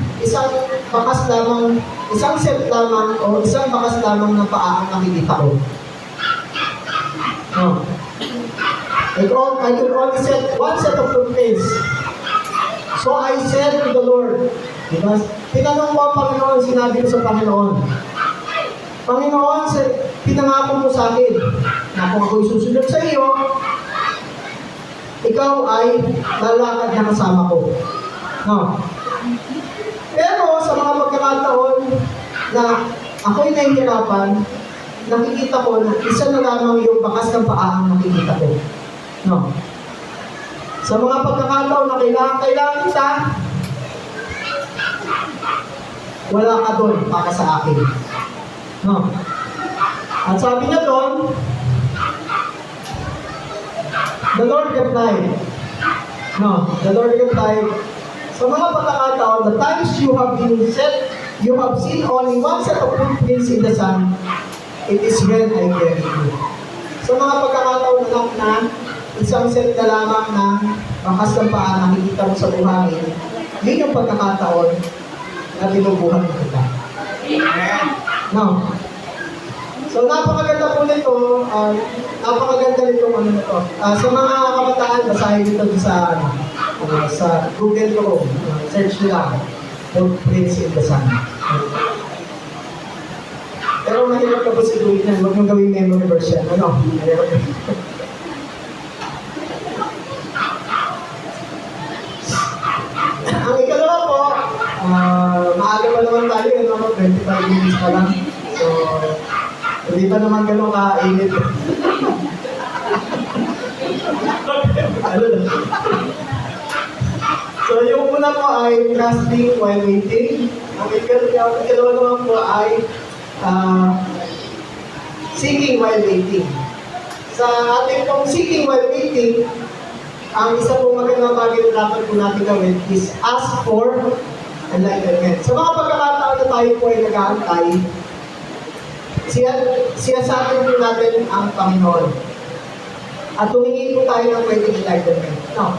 bakas lamang, isang set lamang o isang bakas lamang ng paa ang nakikita ko. No. I could only set one set of footprints. So I said to the Lord, diba? Tinanong ko ang Panginoon, sinabi ko sa Panginoon, Panginoon, pinangako mo sa akin na kung ako'y susunod sa iyo, ikaw ay lalakad na kasama ko. No. Pero sa mga pagkakataon na ako'y nahihirapan, nakikita ko na isa na lamang yung bakas ng paa ang nakikita ko. No. Sa mga pagkakataon na kailangan kita, wala ka doon para sa akin. No. At sabi niya doon, the Lord replied, the Lord replied, sa mga pagkakataon, the times you have seen only one set of footprints in the sun, it is when I carry you. Sa mga pagkakataon na isang set na lamang ng bakas ng paa nakikita mo sa buhangin, yun yung pagkakataon na binubuhan mo kita. No. So, napakaganda po nito, napakaganda nito ano na to. Sa mga kabataan, basahin nito sa Google ko, search nila, Footprints in the Sun. Pero mahirap ka po siguro yan, huwag mong gawing memory version. Ano? Ang ikalawa po, maaga pa naman tayo, 25 minutes pa lang. So, hindi pa naman ganun ka-init. So, yung una po ay trusting while waiting. Ang ikalawa naman po ay seeking while waiting. Sa ating pong seeking while waiting, ang isa pong magandang bagay na dapat po natin gawin is ask for enlightenment. Sa mga pagkakataon na tayo po ay nag-aantay, siyasatin po natin ang Panginoon. At tumingin po tayo ng pwedeng enlightenment. No.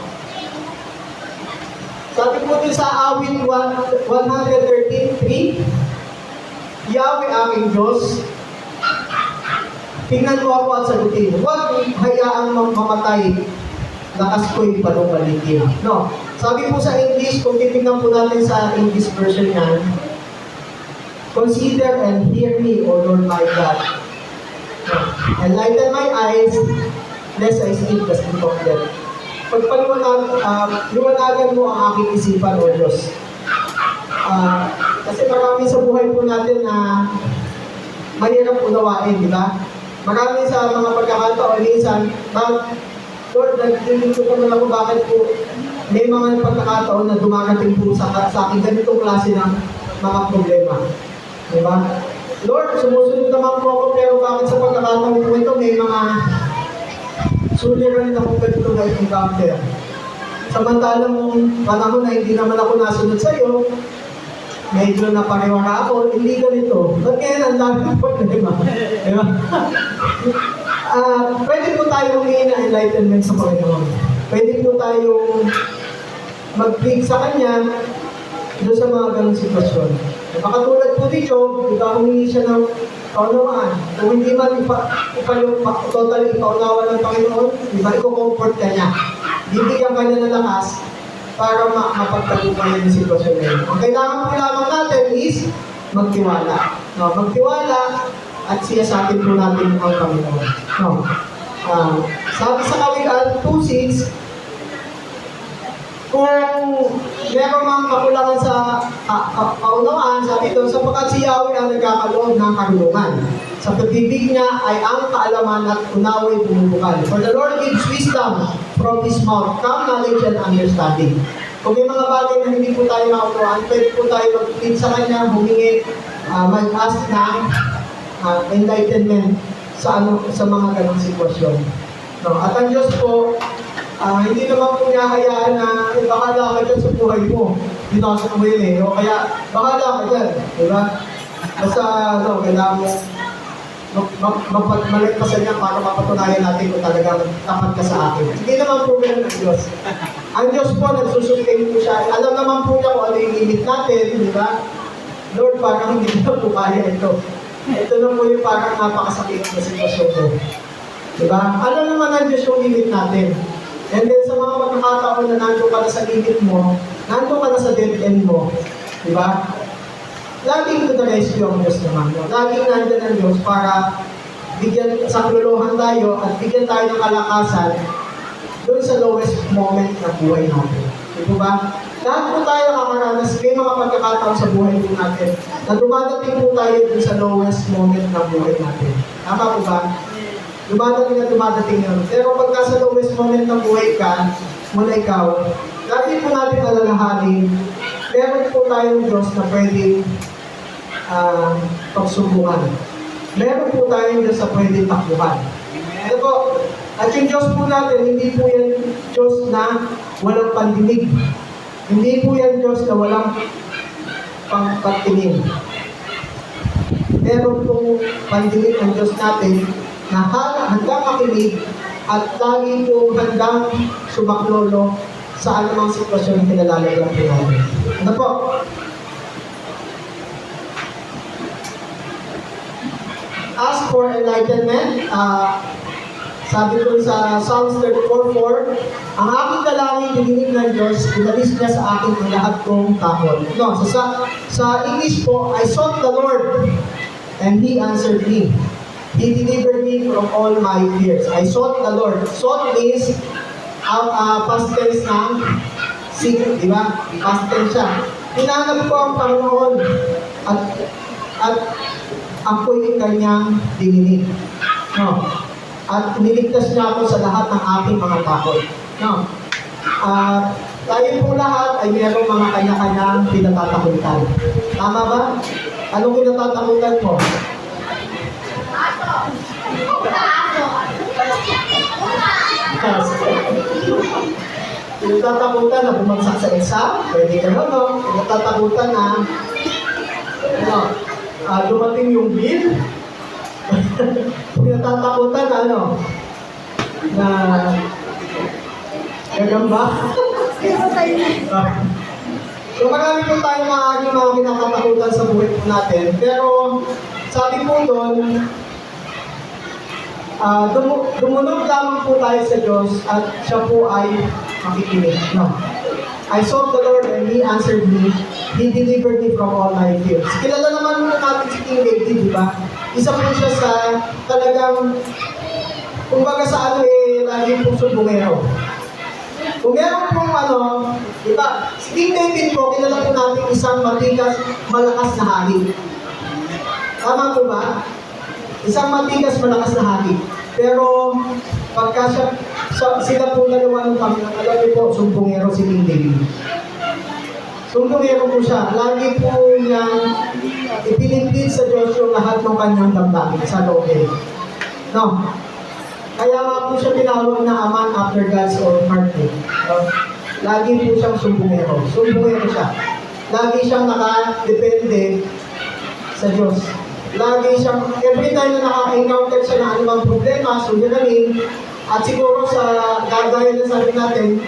Sabi po din sa awit 113:3, Yahweh aming Diyos, tingnan mo ako at sagutin. Huwag hayaang mamatay, lakas ko'y panumalitin. No. Sabi po sa English, kung titignan po natin sa English version yan, consider and hear me, O Lord my God. No. Enlighten my eyes, lest I sleep the sleep of death. Liwanagan mo ang aking isipan, O Diyos. Kasi marami sa buhay po natin na mahirap unawain, di ba? Marami sa mga pagkakataon, minsan, Lord, nagdilito ko naman ako bakit po may mga pagkakataon na dumarating po sa akin ganitong klase ng mga problema. Di ba? Lord, sumusunod naman po ako, pero bakit sa pagkakataon po ito may mga suliran na po ganito na encounter. Samantalang nung panahon na hindi naman ako nasunod sa iyo, medyo napariwara ako, hindi ganito. Ba't ngayon ang dami po, di ba? Di ba? Pwede po tayo humingi ng enlightenment sa Panginoon. Pwede po tayong mag-big sa Kanya doon sa mga ganong sitwasyon. Makatulad po ni Job, di ba, humingi siya ng kaunawaan. Kung hindi man totally ipaunawa ng Panginoon, di ba, i-comfort ka niya. Bibigyan ka niya ng lakas para mapagtagumpayan yung sitwasyon na yun. Ang kailangan po lamang natin is magtiwala. No, magtiwala at siyasatin po natin ang Panginoon. No. Sabi sa Kawikaan 2:6, kung meron mang kakulangan sa kaunawaan, sabi ito, sapagkat si Yahweh ang nagkakaloob ng karunungan. Sa pag-ibig niya ay ang kaalaman at unaway bumubukal. For the Lord gives wisdom from His mouth, calm knowledge and understanding. Kung may mga bagay na hindi po tayo maunawaan, pwede po tayo mag-feed sa Kanya, humingi, mag-ask ng enlightenment sa mga ganong sitwasyon. No? At ang Diyos po, hindi naman po niya hayaan na bahala ka dyan sa buhay mo. Binasa mo yun eh. O kaya, bahala ka dyan. Diba? Basta, kailangan mo malagpasan niya para mapatunayan natin kung talagang tapat ka sa akin. Hindi naman po ganun ang Diyos. Ang Diyos po, nagsusustain po siya. Alam naman po niya kung ano yung limit natin, di ba? Lord, parang hindi na po kaya ito. Ito na po yung parang napakasakit na sitwasyon ko. Diba? Alam naman ang Diyos yung limit natin. And then sa mga pagkakataon na nandun ka na sa limit mo, nandun ka na sa dead end mo. Diba? Laging to the rescue ang Diyos naman. No? Laging nandun ang Diyos para bigyan, sakluluhan tayo at bigyan tayo ng kalakasan doon sa lowest moment ng buhay natin. Diba ba? Lahat po tayo nakakaranas, may mga pagkakataon sa buhay po natin na dumadating po tayo doon sa lowest moment ng buhay natin. Tama po ba? Dumadating yun. Pero pagka sa lowest moment ng buhay ka, muna ikaw, dati po natin alalahanin, meron po tayong Diyos na pwedeng pagsubukan. Meron po tayong Diyos na pwedeng takbuhan. Ano po? At yung Diyos po natin, hindi po yan Diyos na walang pandinig. Hindi po yan Diyos na walang pagtingin. Meron pong pandinig ang Diyos natin na handang makinig at lagi po handang sumaklolo sa anumang sitwasyon na kinalalagyan po natin. Ano po? Ask for enlightenment. Sabi ko sa Psalms 34:4, ang aking dalangin dininig ng Diyos, inalis niya sa akin ang lahat kong takot. No, so sa English po, I sought the Lord and He answered me. He delivered me from all my fears. I sought the Lord. Sought means past tense ng seek, di ba? Past tense siya. Hinanap ko ang Panginoon at ako'y kanyang dininig. No. At niligtas niya ako sa lahat ng aking mga takot. No. Tayo po lahat ay mayroong mga kanya-kanyang pinatatakutan. Tama ba? Anong pinatatakutan mo? Pinatatakutan na bumagsak sa exam, pwede ka no? Pinatatakutan na dumating yung bill. Pinatatakutan na na gagamba. So marami po tayong mga kinakatakutan sa buhay po natin. Pero sabi po doon, dumunog lamang po tayo sa Diyos at siya po ay makikinig. No. I sought the Lord and He answered me. He delivered me from all my fears. Kilala naman muna natin si King David, di ba? Isa po siya sa talagang, kumbaga sa lagi pong sumbongero. Kung meron pong di ba? Si King David po, kilala po natin isang matigas, malakas na hari. Tama po ba? Isang matigas, malakas na hari. Pero, pagka sila po dalawa ng Panginoon, alam niyo po, sumbongero si King David. Sumbongero po siya. Lagi po niyang ipinipid sa Diyos yung lahat ng kanyang damdamin sa loob niya. No? Kaya nga po siya tinawag na a man after God's own heart. No? Lagi po siyang sumbongero. Sumbongero siya. Lagi siyang nakadepende sa Diyos. Lagi siyang, every time na nakaka-encounter siya ng anumang problema, suliranin, at siguro sa gagaya na sabi natin,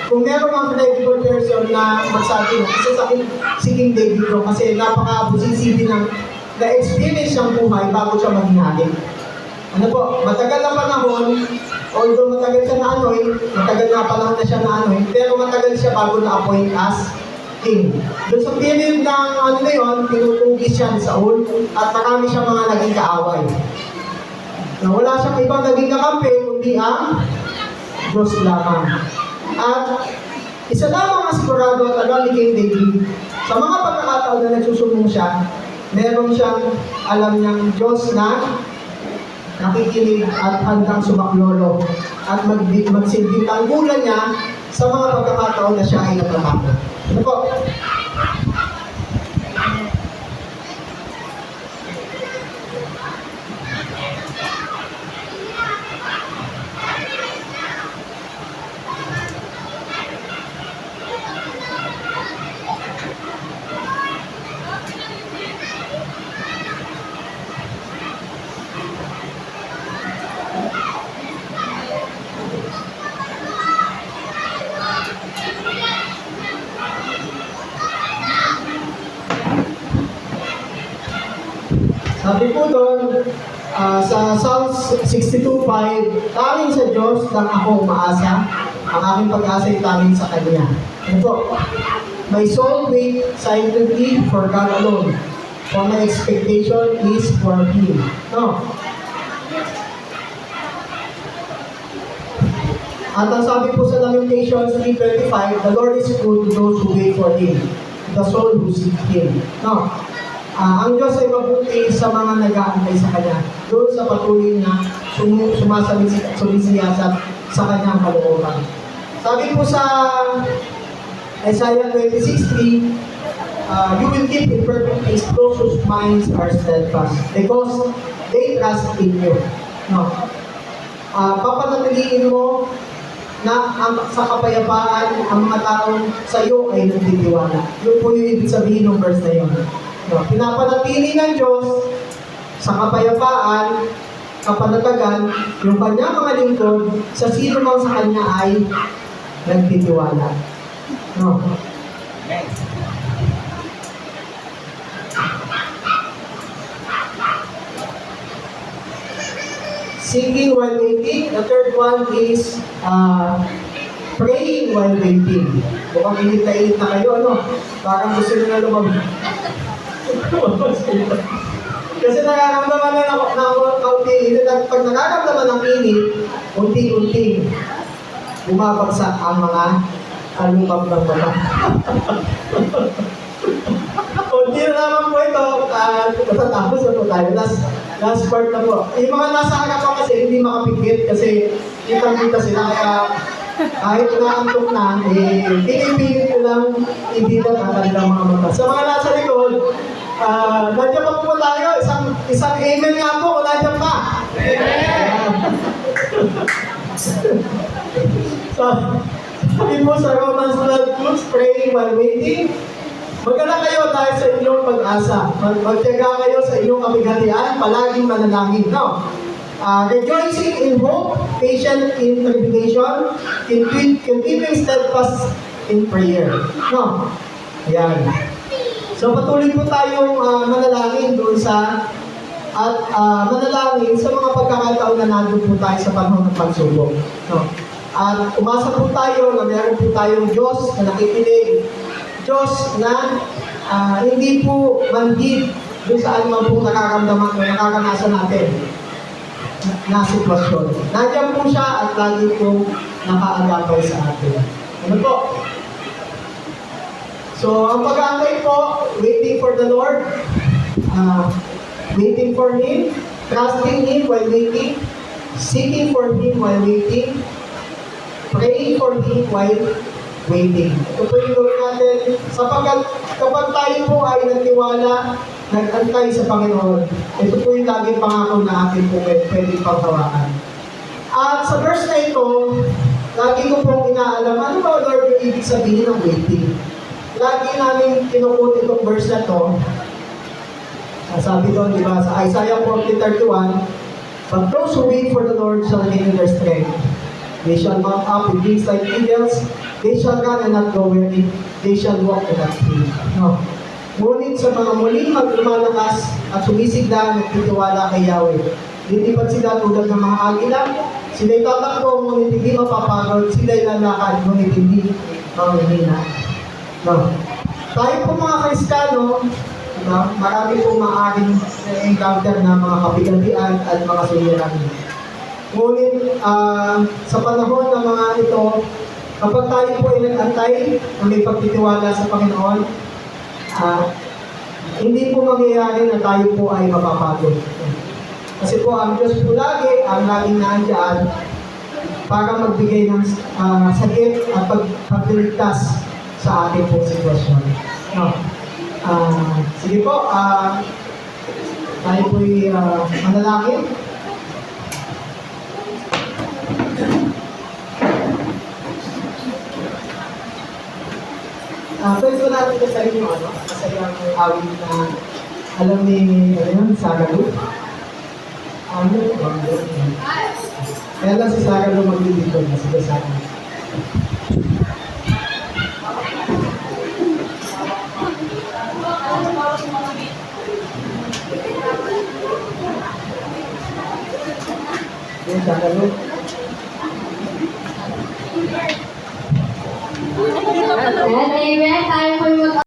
kung meron mga credible person na magsabi, isa sa akin si King David ko kasi napaka-busisi ng na-experience ng buhay bago siya maging hari. Ano po, matagal na panahon, although matagal siya na-anoint, matagal na panahon na siya na-anoint, pero matagal siya bago na-appoint as king. Doon sa period ng ano na yun, tinutugis siya ni Saul at marami siyang mga naging kaaway. Na wala siyang ibang naging kakampi, kundi ang Diyos lamang. At isa lamang ang sigurado at alam ni King David, sa mga pagkakataon na nagsusumbong siya, meron siyang alam niyang Diyos na nakikinig at handang sumaklolo at magsilbing tanggulan niya sa mga pagkakataon na siya ay natatakot. Ano po? Sabi po doon, sa Psalms 62:5, tanging sa Diyos lang ako umaasa, ang aking pag-asa ay tanging sa Kanya. Ano po? My soul wait silently for God alone, for my expectation is for Him. No? At ang sabi po sa Lamentations 3:25, the Lord is good to those who wait for Him, the soul who seek Him. No? Ang Diyos ay mabuti sa mga nag-aantay sa Kanya, doon sa patuloy na sumisiyasat sa Kanyang kalooban. Sabi po sa Isaiah 26:3, you will keep in perfect peace those whose minds are steadfast, because they trust in you. No? Papanatiliin mo na sa kapayapaan ang mga taong sa iyo ay nagtitiwala. Yun po yung ibig sabihin ng verse na yun. No, pinapanatili ng Diyos sa kapayapaan, kapanatagan, yung kanyang mga lingkod, sa sino mang sa kanya ay nagtitiwala. No. Singing while waiting. The third one is praying while waiting. Mukhang init na kayo, ano? Parang gusto nyo na lumabas. Kasi nararamdaman na ng kaunti init at pag nararamdaman ng init, unti-unti bumabagsak ang mga alumab ng mata. Unti na naman po ito at matatapos na po tayo. Last part na po. Yung mga nasa harapan kasi hindi makapigit kasi kitang-kita sila kaya kahit naantok na, pinipilit ko lang hindi na tatanda mga mata. Sa mga nasa likod, nandiyan pa po tayo, isang amen nga po, wala dyan pa. Amen! Sabi mo sa Romans 12:2, praying while waiting. Maganda kayo dahil sa inyong pag-asa. Magtiyaga kayo sa inyong kapighatian, palaging manalangin. No? Rejoicing in hope, patient in tribulation, continuing steadfast in prayer. No? Yan. So patuloy po tayong manalangin doon manalangin sa mga pagkakataon na nandun po tayo sa panahon ng pagsubok. No? At umasa po tayo na meron po tayong Diyos na nakikinig. Diyos na hindi po manhid doon sa anumang po nakakamdaman o nakakanasan natin na sitwasyon. Nandiyan po siya at lagi po nakaagapay sa atin. Ano po? So, ang pag-aantay po, waiting for the Lord, waiting for Him, trusting Him while waiting, seeking for Him while waiting, praying for Him while waiting. Ito po yung gawin natin. Sapagkat kapag tayo po ay nagtiwala, nag-antay sa Panginoon, ito po yung laging pangako na atin po pwedeng paghawakan. At sa verse na ito, lagi ko pong inaalam, ano ba Lord yung ibig sabihin ng waiting? Lagi namin kinukut itong verse na to. Sabi doon, di ba, sa Isaiah 40:31, but those who wait for the Lord shall renew their strength. They shall mount up with wings like eagles. They shall run and not go weary. They shall walk and not faint. No. Ngunit sa mga muling lumalakas at sumisigla at titiwala kay Yahweh, lilipad sila tulad ng mga agila. Sila'y tatakbo, ngunit hindi mapapagod. Sila'y lalakad, ngunit hindi manghihina. No. Tayo po mga Kristiyano, marami pong maaaring encounter na mga kapigatian at mga suliranin. Ngunit sa panahon ng mga ito, kapag tayo po ay nag-antay na may pagtitiwala sa Panginoon, hindi po mangyayari na tayo po ay mapapagod. Kasi po ang Diyos po lagi ang laging naandyan para magbigay ng sakit at pagligtas sa ating po sitwasyon. No. Sige po, tayo po'y manalangin. Pwede ko natin kasarin yung masayang awit na alam ni, Sagalu. Kaya lang si Sagalu maglilito na sige sa akin. Yung Sagalu.